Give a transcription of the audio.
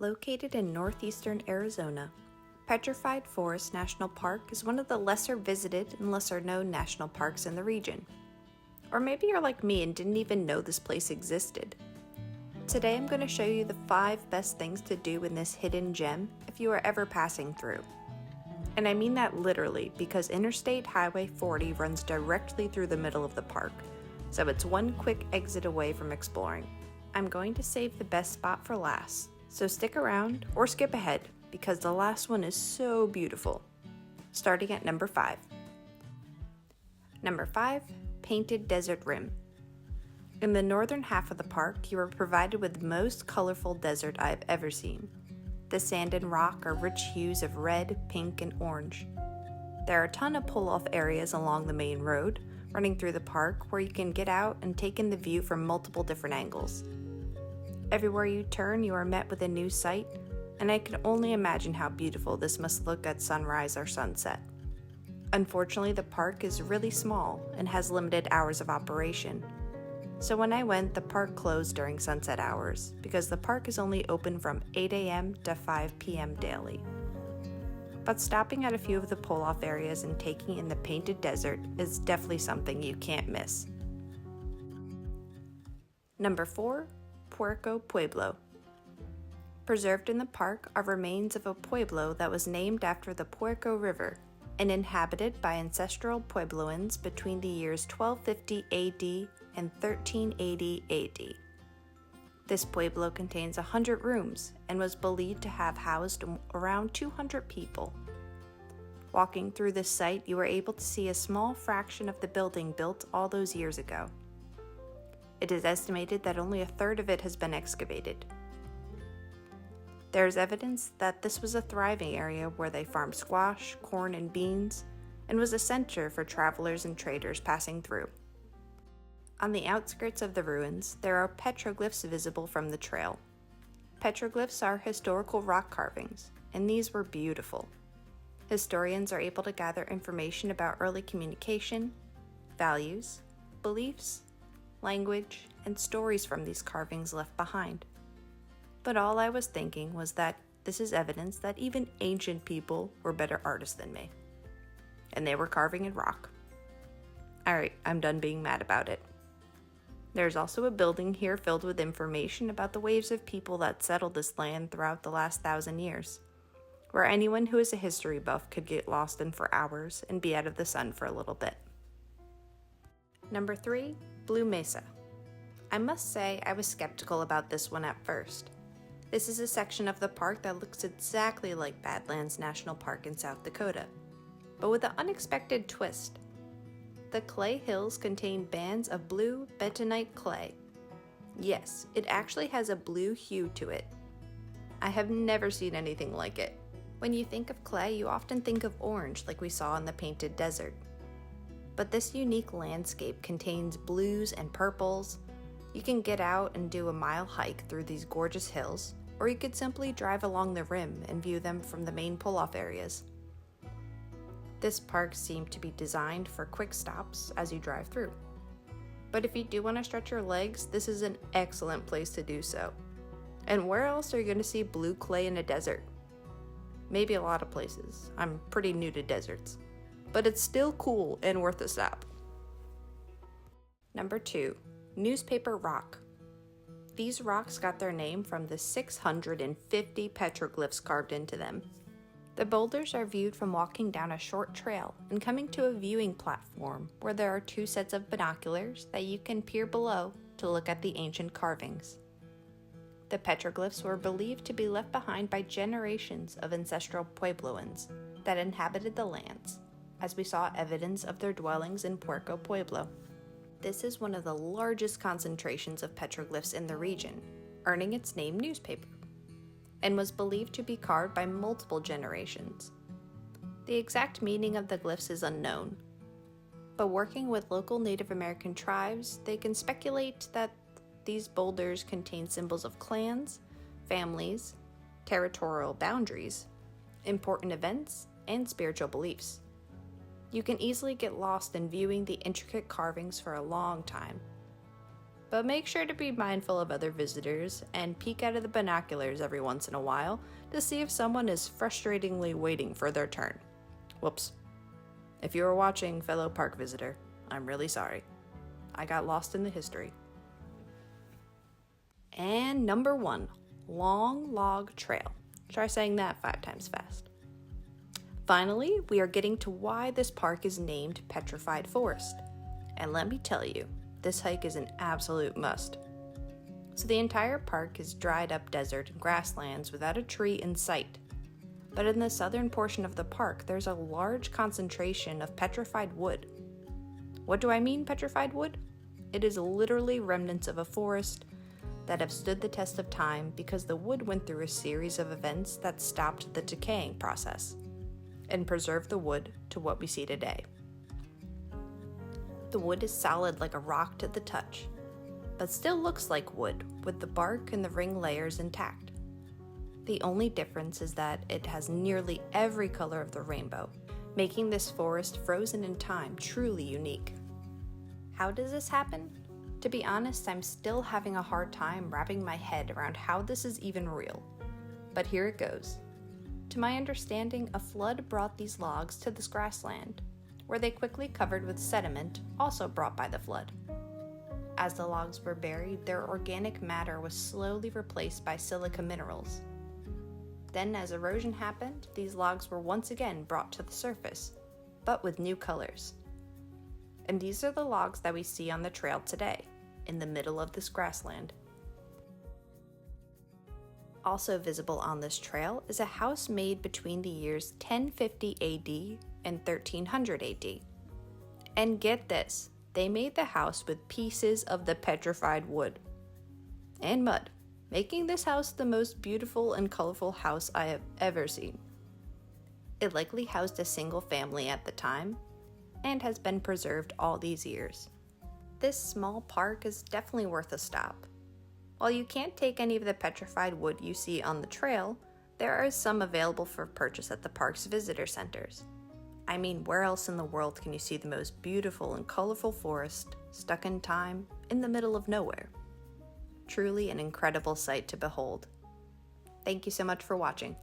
Located in northeastern Arizona, Petrified Forest National Park is one of the lesser visited and lesser known national parks in the region. Or maybe you're like me and didn't even know this place existed. Today I'm going to show you the 5 best things to do in this hidden gem if you are ever passing through. And I mean that literally because Interstate Highway 40 runs directly through the middle of the park, so it's one quick exit away from exploring. I'm going to save the best spot for last, so stick around or skip ahead because the last one is so beautiful. Starting at number 5. Number 5, Painted Desert Rim. In the northern half of the park, you are provided with the most colorful desert I've ever seen. The sand and rock are rich hues of red, pink, and orange. There are a ton of pull-off areas along the main road, running through the park where you can get out and take in the view from multiple different angles. Everywhere you turn, you are met with a new sight, and I can only imagine how beautiful this must look at sunrise or sunset. Unfortunately, the park is really small and has limited hours of operation. So when I went, the park closed during sunset hours because the park is only open from 8 a.m. to 5 p.m. daily. But stopping at a few of the pull-off areas and taking in the painted desert is definitely something you can't miss. Number 4, Puerto Pueblo. Preserved in the park are remains of a pueblo that was named after the Puerto River and inhabited by ancestral Puebloans between the years 1250 AD and 1380 AD. This pueblo contains 100 rooms and was believed to have housed around 200 people. Walking through this site, you were able to see a small fraction of the building built all those years ago. It is estimated that only a third of it has been excavated. There is evidence that this was a thriving area where they farmed squash, corn, and beans, and was a center for travelers and traders passing through. On the outskirts of the ruins, there are petroglyphs visible from the trail. Petroglyphs are historical rock carvings, and these were beautiful. Historians are able to gather information about early communication, values, beliefs, language, and stories from these carvings left behind. But all I was thinking was that this is evidence that even ancient people were better artists than me. And they were carving in rock. Alright, I'm done being mad about it. There's also a building here filled with information about the waves of people that settled this land throughout the last 1,000 years, where anyone who is a history buff could get lost in for hours and be out of the sun for a little bit. Number 3, Blue Mesa. I must say I was skeptical about this one at first. This is a section of the park that looks exactly like Badlands National Park in South Dakota, but with an unexpected twist. The clay hills contain bands of blue bentonite clay. Yes, it actually has a blue hue to it. I have never seen anything like it. When you think of clay, you often think of orange like we saw in the painted desert. But this unique landscape contains blues and purples. You can get out and do a mile hike through these gorgeous hills, or you could simply drive along the rim and view them from the main pull-off areas. This park seemed to be designed for quick stops as you drive through. But if you do want to stretch your legs, this is an excellent place to do so. And where else are you going to see blue clay in a desert? Maybe a lot of places. I'm pretty new to deserts. But it's still cool and worth a stop. Number 2, Newspaper Rock. These rocks got their name from the 650 petroglyphs carved into them. The boulders are viewed from walking down a short trail and coming to a viewing platform where there are 2 sets of binoculars that you can peer below to look at the ancient carvings. The petroglyphs were believed to be left behind by generations of ancestral Puebloans that inhabited the lands, as we saw evidence of their dwellings in Puerto Pueblo. This is one of the largest concentrations of petroglyphs in the region, earning its name newspaper, and was believed to be carved by multiple generations. The exact meaning of the glyphs is unknown, but working with local Native American tribes, they can speculate that these boulders contain symbols of clans, families, territorial boundaries, important events, and spiritual beliefs. You can easily get lost in viewing the intricate carvings for a long time. but make sure to be mindful of other visitors and peek out of the binoculars every once in a while to see if someone is frustratingly waiting for their turn. Whoops. If you are watching, fellow park visitor, I'm really sorry. I got lost in the history. And number 1, Long Log Trail. Try saying that 5 times fast. Finally, we are getting to why this park is named Petrified Forest. And let me tell you, this hike is an absolute must. So the entire park is dried up desert and grasslands without a tree in sight. But in the southern portion of the park, there's a large concentration of petrified wood. What do I mean, petrified wood? It is literally remnants of a forest that have stood the test of time because the wood went through a series of events that stopped the decaying process and preserved the wood to what we see today. The wood is solid like a rock to the touch, but still looks like wood with the bark and the ring layers intact. The only difference is that it has nearly every color of the rainbow, making this forest frozen in time truly unique. How does this happen? To be honest, I'm still having a hard time wrapping my head around how this is even real. But here it goes. To my understanding, a flood brought these logs to this grassland, where they quickly covered with sediment, also brought by the flood. As the logs were buried, their organic matter was slowly replaced by silica minerals. Then, as erosion happened, these logs were once again brought to the surface, but with new colors. And these are the logs that we see on the trail today, in the middle of this grassland. Also visible on this trail is a house made between the years 1050 AD and 1300 AD. And get this, they made the house with pieces of the petrified wood and mud, making this house the most beautiful and colorful house I have ever seen. It likely housed a single family at the time and has been preserved all these years. This small park is definitely worth a stop. While you can't take any of the petrified wood you see on the trail, there are some available for purchase at the park's visitor centers. I mean, where else in the world can you see the most beautiful and colorful forest, stuck in time, in the middle of nowhere? Truly an incredible sight to behold. Thank you so much for watching.